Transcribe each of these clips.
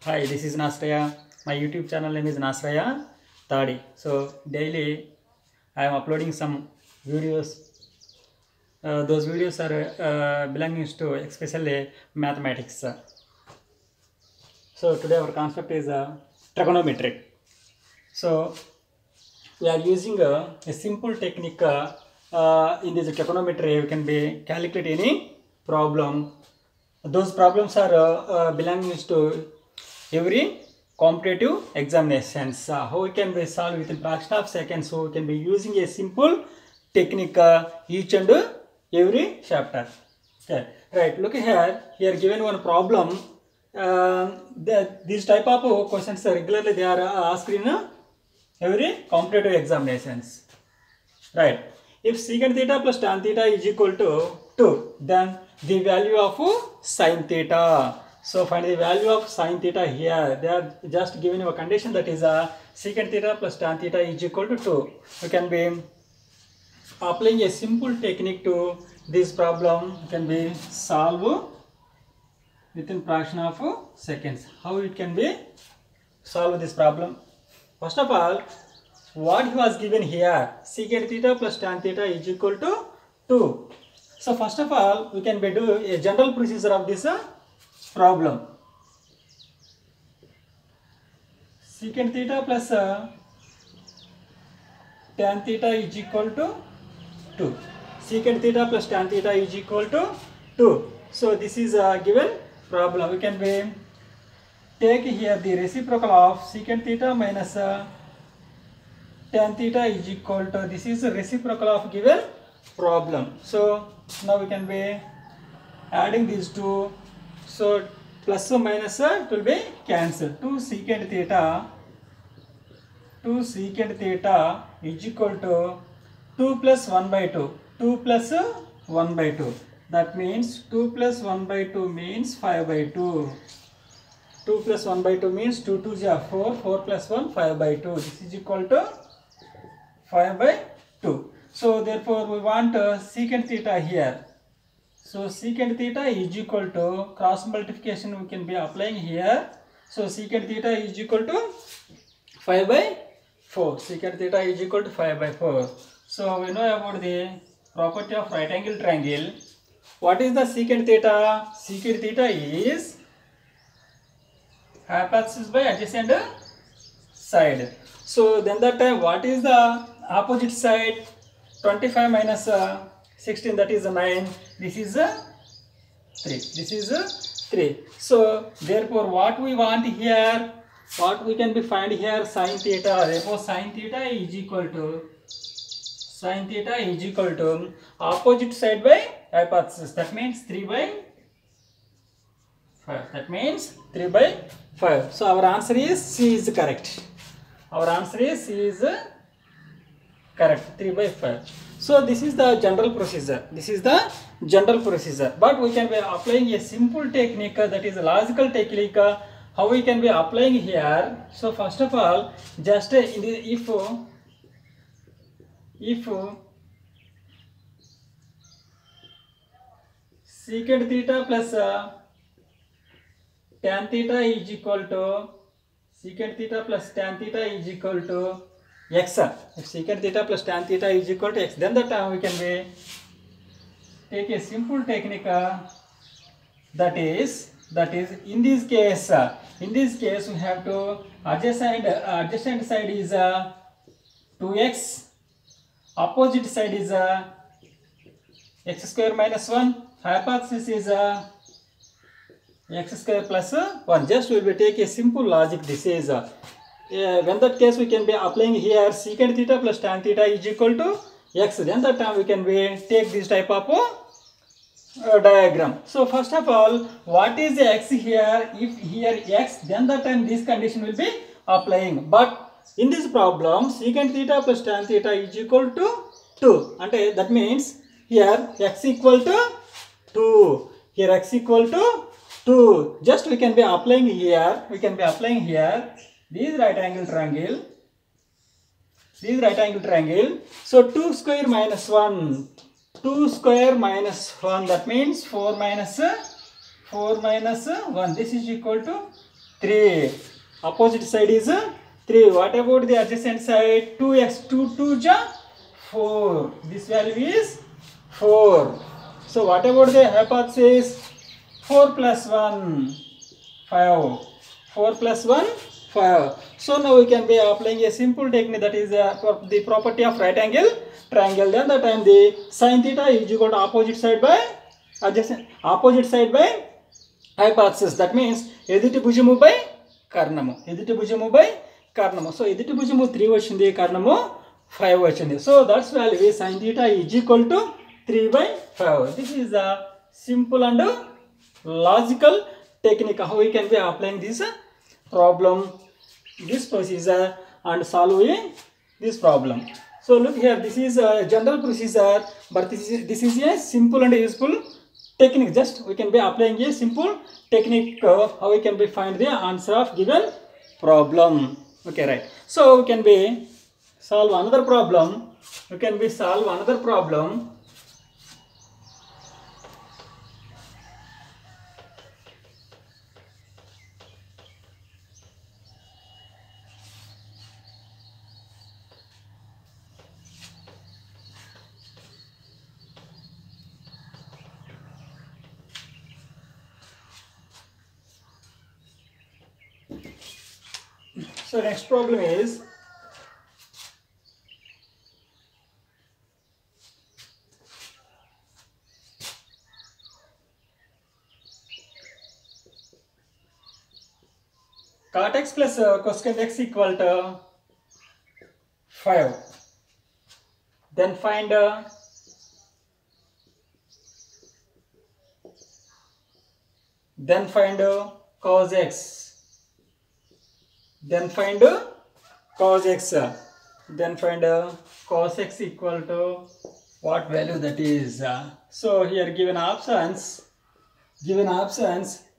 Hi, this is Nasraya. My YouTube channel name is Nasraya Tadi. So daily I am uploading some videos. Those videos are belonging to especially mathematics. So today our concept is trigonometry. So we are using a simple technique in this trigonometry. We can be calculate any problem. Those problems are belonging to every competitive examinations. How we can be solved within fraction of seconds. So we can be using a simple technique each and every chapter. Okay, right. Look here. Here given one problem. These type of questions regularly they are asked in every competitive examinations. Right. If secant theta plus tan theta is equal to 2, then the value of sin theta. So find the value of sin theta here. They are just given a condition that is secant theta plus tan theta is equal to 2. We can be applying a simple technique to this problem. It can be solved within fraction of seconds. How it can be solve this problem? First of all, what he was given here, secant theta plus tan theta is equal to 2. So first of all, we can be do a general procedure of this problem. Secant theta plus tan theta is equal to 2. Secant theta plus tan theta is equal to 2. So this is a given problem. We can be take here the reciprocal of secant theta minus tan theta is equal to, this is the reciprocal of given problem. So now we can be adding these two. So plus or minus it will be cancelled. 2 secant theta is equal to 2 plus 1 by 2. 2 plus 1 by 2. That means 2 plus 1 by 2 means 5 by 2. 2 plus 1 by 2 means 2 2 is 4. 4 plus 1 5 by 2. This is equal to 5 by 2. So therefore we want secant theta here. So secant theta is equal to, cross multiplication we can be applying here. So secant theta is equal to 5 by 4. Secant theta is equal to 5 by 4. So we know about the property of right angle triangle. What is the secant theta? Secant theta is hypothesis by adjacent side. So then that time what is the opposite side? 25 minus 16, that is 9. This is 3. This is 3. So therefore what we want here, what we can be find here, sin theta. Therefore sin theta is equal to opposite side by hypothesis. That means 3 by 5. That means 3 by 5. So our answer is C is correct. Our answer is C is correct. 3 by 5. So this is the general procedure. This is the general procedure. But we can be applying a simple technique, that is a logical technique. How we can be applying here? So first of all, just in the, if secant theta plus tan theta is equal to, secant theta plus tan theta is equal to x. If secant theta plus tan theta is equal to x, then the time we can be take a simple technique, that is in this case we have to adjacent side is 2x, opposite side is x square minus 1, hypothesis is x square plus 1. Just we will take a simple logic. This is when that case we can be applying here secant theta plus tan theta is equal to x. Then that time we can be take this type of diagram. So first of all, what is the x here? If here x, then that time this condition will be applying. But in this problem, secant theta plus tan theta is equal to 2. And that means here x equal to 2. Here x equal to 2. Just we can be applying here. We can be applying here this right angle triangle. This right angle triangle. So 2 square minus 1. 2 square minus 1. That means 4 minus 1. This is equal to 3. Opposite side is 3. What about the adjacent side? 2x. 2 2 ja 4. This value is 4. So what about the hypothesis? 4 plus 1 5. 4 plus 1 5. So now we can be applying a simple technique, that is the property of right angle triangle. Then the time the sin theta is equal to opposite side by hypothesis. That means ఎదుటి భుజము by కర్ణము. ఎదుటి భుజము by కర్ణము. So ఎదుటి భుజము 3 వచ్చింది, కర్ణము 5 వచ్చింది. So that's value is sin theta is equal to 3 by 5. This is a simple and logical technique how we can be applying this problem, this procedure, and solving this problem. So look here, this is a general procedure, but this is a simple and useful technique. Just we can be applying a simple technique how we can be find the answer of given problem. Okay, right. So we can be solve another problem. We can be solve another problem. So next problem is cot x plus cosecant x equal to 5. Then find cos x. Then find cos x. Then find cos x equal to what value that is. So here given options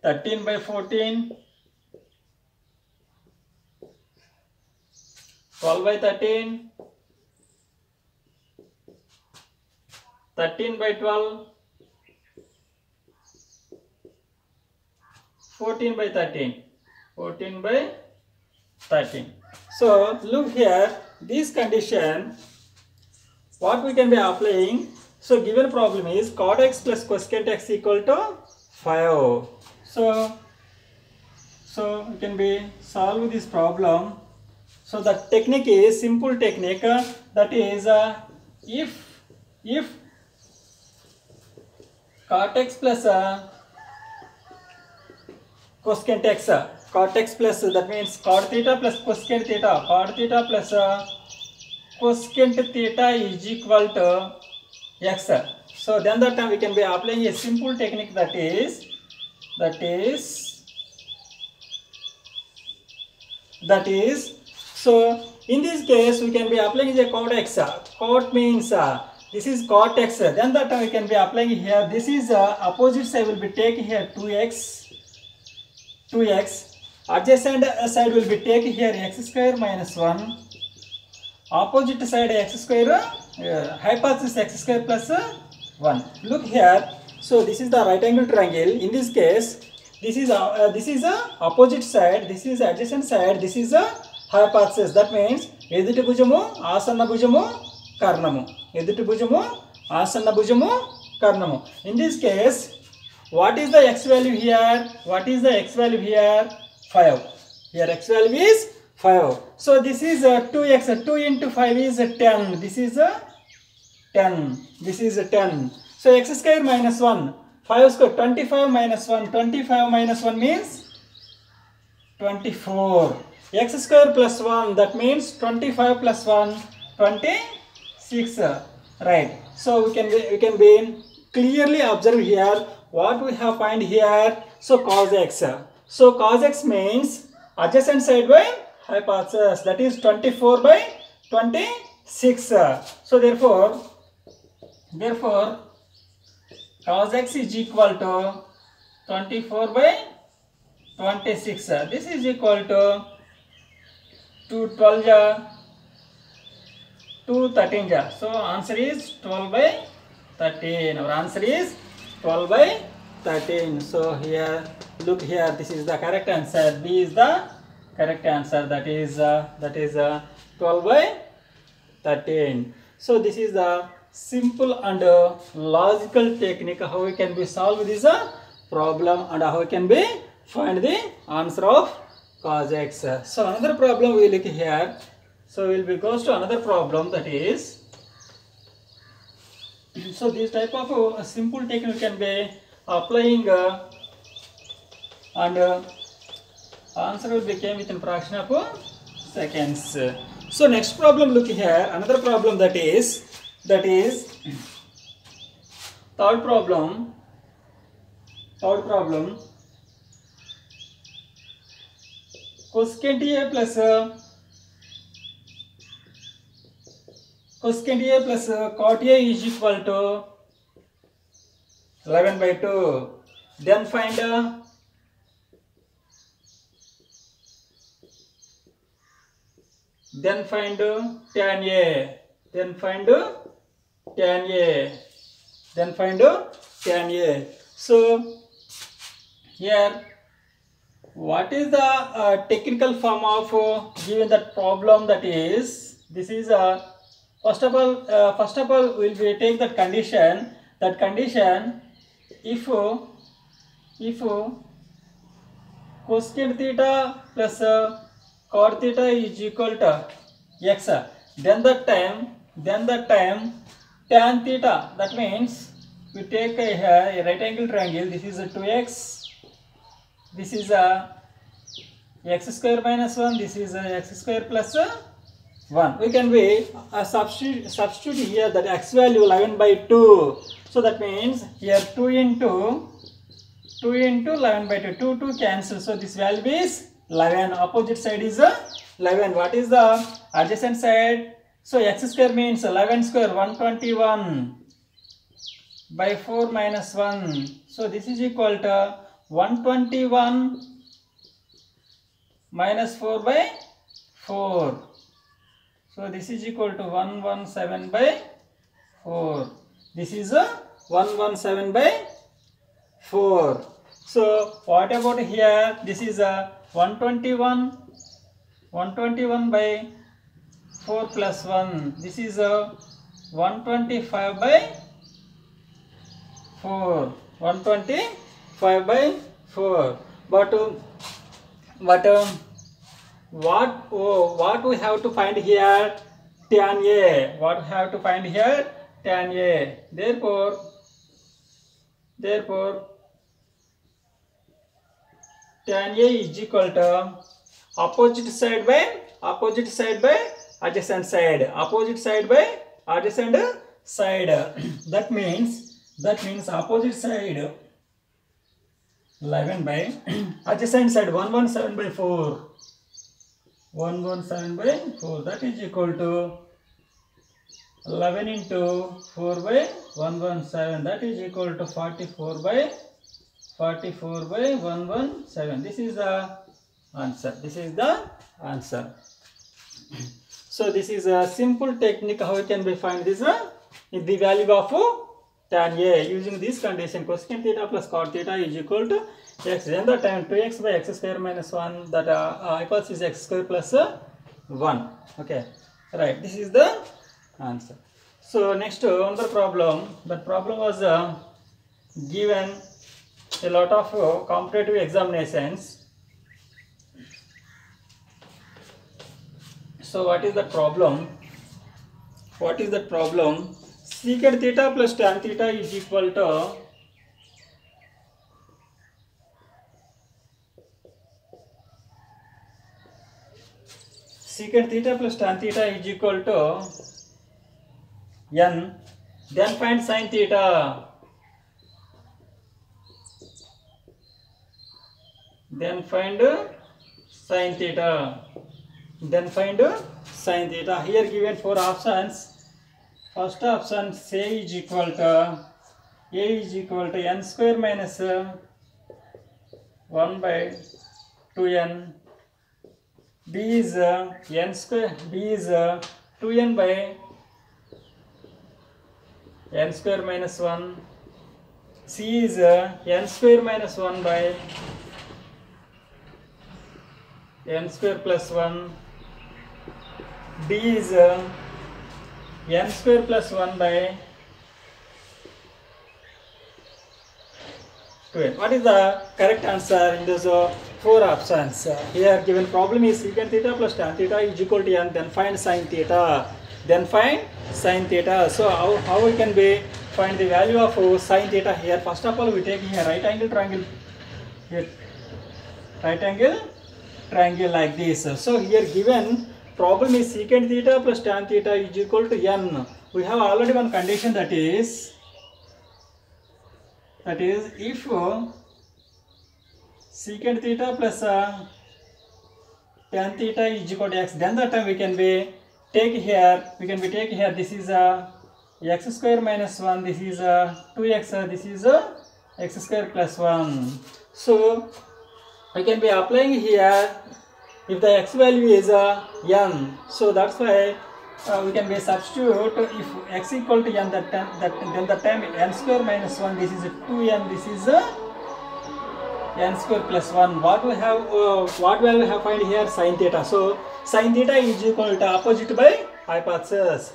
13 by 14, 12 by 13, 13 by 12, 14 by 13, 14 by 13. So look here, this condition what we can be applying. So given problem is cot x plus cosecant x equal to 5. So we can be solve this problem. So the technique is simple technique, that is if cot x plus cosecant x, cot x plus, that means cot theta plus cosecant theta, cot theta plus cosecant theta is equal to x. So then that time we can be applying a simple technique, that is so in this case we can be applying a cot x. Cot means this is cot x. Then that time we can be applying here, this is opposite side will be taken here 2x. Adjacent side will be taken here x square minus 1. Opposite side x square, hypothesis x square plus 1. Look here. So this is the right angle triangle. In this case, this is a opposite side, this is adjacent side, this is a hypothesis. That means ఎదుటి భుజము ఆసన్న భుజము కర్ణము, ఎదుటి భుజము ఆసన్న భుజము కర్ణము. In this case, what is the x value here? 5. Here x value is 5. So this is 2x. 2 into 5 is 10. This is 10. So x square minus 1. 5 square, 25 minus 1. 25 minus 1 means 24. X square plus 1, that means 25 plus 1, 26. Right. So we can be clearly observe here what we have find here. So cos x. So cos x means adjacent side by hypothesis, that is 24 by 26. So therefore cos x is equal to 24 by 26. This is equal to 2 12 ja, 2 13 ja. So answer is 12 by 13. Our answer is 12 by 13. So here look here, this is the correct answer. B is the correct answer. That is 12 by 13. So this is the simple and logical technique how we can be solve this problem and how we can be find the answer of cos x. So another problem we look here. So we'll be goes to another problem, that is, so this type of simple technique can be applying and answer will become within fraction of seconds. So next problem, look here, another problem, that is third problem cosecant A plus cot A is equal to 11 by 2. Then find tan A. Then find tan A. So here, what is the technical form of given that problem? That is, this is first of all we'll be take that condition. If cosecant theta plus cot theta is equal to x, then that time tan theta, that means we take a right angle triangle. This is a 2x, this is a x square minus 1, this is a x square plus 1. We can be substitute here that x value 11 by 2. So that means here 2 into 11 by 2, 2 cancel. So this value is 11. Opposite side is 11. What is the adjacent side? So x square means 11 square, 121 by 4 minus 1. So this is equal to 121 minus 4 by 4. So this is equal to 117 by 4. This is a 117 by 4. So what about here? This is a 121 by 4 plus 1. This is a 125 by 4. 125 by 4. But what we have to find here? Tan A. What we have to find here? Tan A. Therefore tan A is equal to opposite side by adjacent side. Opposite side by adjacent side. That means opposite side 11 by adjacent side 117 by 4. 117 by 4. That is equal to 11 into 4 by 117. That is equal to 44 by 117. This is the answer. So this is a simple technique how we can be find this the value of tan A using this condition. Cosecant theta plus cot theta is equal to x. Then the time 2x by x square minus 1, that equals is x square plus 1. Okay, right. This is the answer. So next another problem. That problem was given a lot of competitive examinations. So what is the problem? Secant theta plus tan theta is equal to n. Then find sin theta. Then find sin theta. Here given 4 options. First option, A is equal to n square minus 1 by 2n. B is 2n by n square minus 1. C is n square minus 1 by n square plus 1. D is n square plus 1 by 12. What is the correct answer in those four options? Here given problem is secant theta plus tan theta is equal to n, then find sin theta. Then find sin theta. So how we can be find the value of sin theta here? First of all, we take here right angle triangle. Here right angle triangle like this. So here given problem is secant theta plus tan theta is equal to n. We have already one condition, that is if secant theta plus tan theta is equal to x, then that time we can be take here this is x square minus 1, this is 2x, this is x square plus 1. So we can be applying here if the x value is n. So that's why we can be substitute if x equal to n, then the time n square minus 1, this is 2n, this is n square plus 1. What we have what value we have find here? Sin theta. So sin theta is equal to opposite by hypothesis.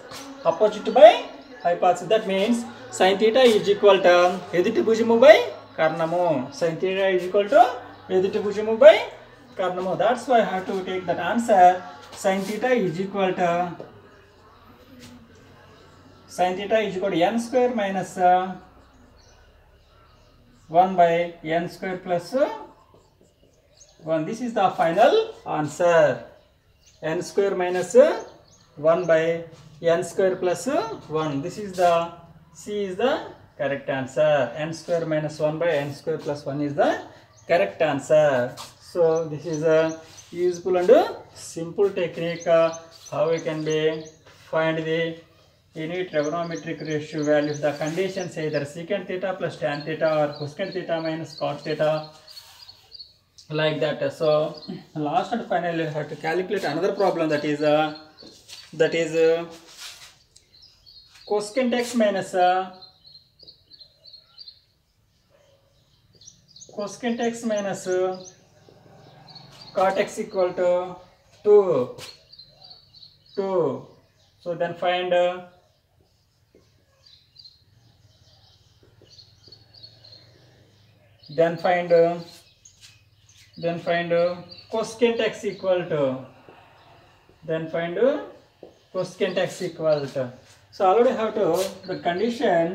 That means sin theta is equal to ఎదుటి భుజము by కర్ణము. Sin theta is equal to ఎదుటి భుజము by కర్ణము. That's why I have to take that answer. Sin theta is equal to n square minus 1 by n square plus 1. This is the final answer. N square minus 1 by n square plus 1. This is the C is the correct answer. N square minus 1 by n square plus 1 is the correct answer. So this is a useful and simple technique how we can be find the any trigonometric ratio value if the conditions either secant theta plus tan theta or cosecant theta minus cot theta, like that. So last and finally we have to calculate another problem, that is cosecant x minus cot x equal to 2. So then find cosecant x equal to, so already have to the condition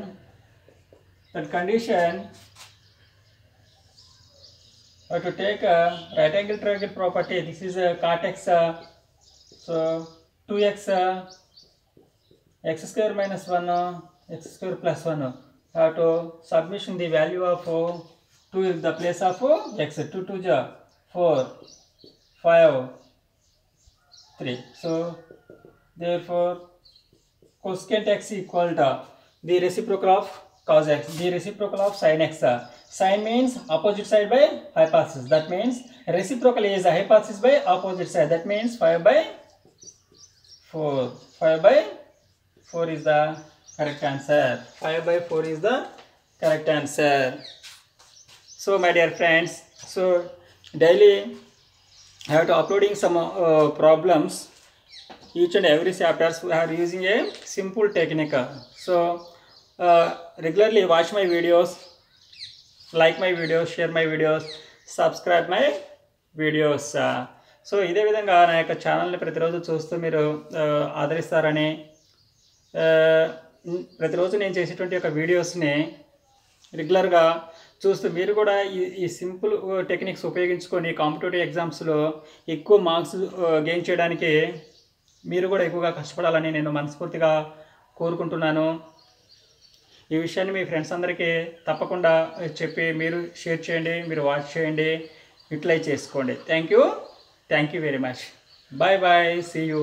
have to take a right angle triangle property. This is a cot x, so 2x x square minus 1 x square plus 1. Have to submission the value of 2 in the place of x. 2 2 ja 4 5 3. So therefore cosecant x equal to the reciprocal of cos x, the reciprocal of sin x. Sin means opposite side by hypothesis. That means reciprocal is a hypothesis by opposite side. That means 5 by 4. 5 by 4 is the correct answer. 5 by 4 is the correct answer. So my dear friends, so daily I have to uploading some problems. Each and every chapters we are using a simple technique. So regularly watch my videos, like my videos, share my videos, subscribe my videos. So ఇదే విధంగా నా యొక్క ఛానల్ని ప్రతిరోజు చూస్తూ మీరు ఆదరిస్తారని, ప్రతిరోజు నేను చేసేటువంటి యొక్క వీడియోస్ని రెగ్యులర్గా చూస్తూ మీరు కూడా ఈ సింపుల్ టెక్నిక్స్ ఉపయోగించుకొని కాంపిటేటివ్ ఎగ్జామ్స్లో ఎక్కువ మార్క్స్ గెయిన్ చేయడానికి మీరు కూడా ఎక్కువగా కష్టపడాలని నేను మనస్ఫూర్తిగా కోరుకుంటున్నాను. ఈ విషయాన్ని మీ ఫ్రెండ్స్ అందరికీ తప్పకుండా చెప్పి మీరు షేర్ చేయండి, మీరు వాచ్ చేయండి, యూటిలైజ్ చేసుకోండి. Thank you very much. Bye bye, see you.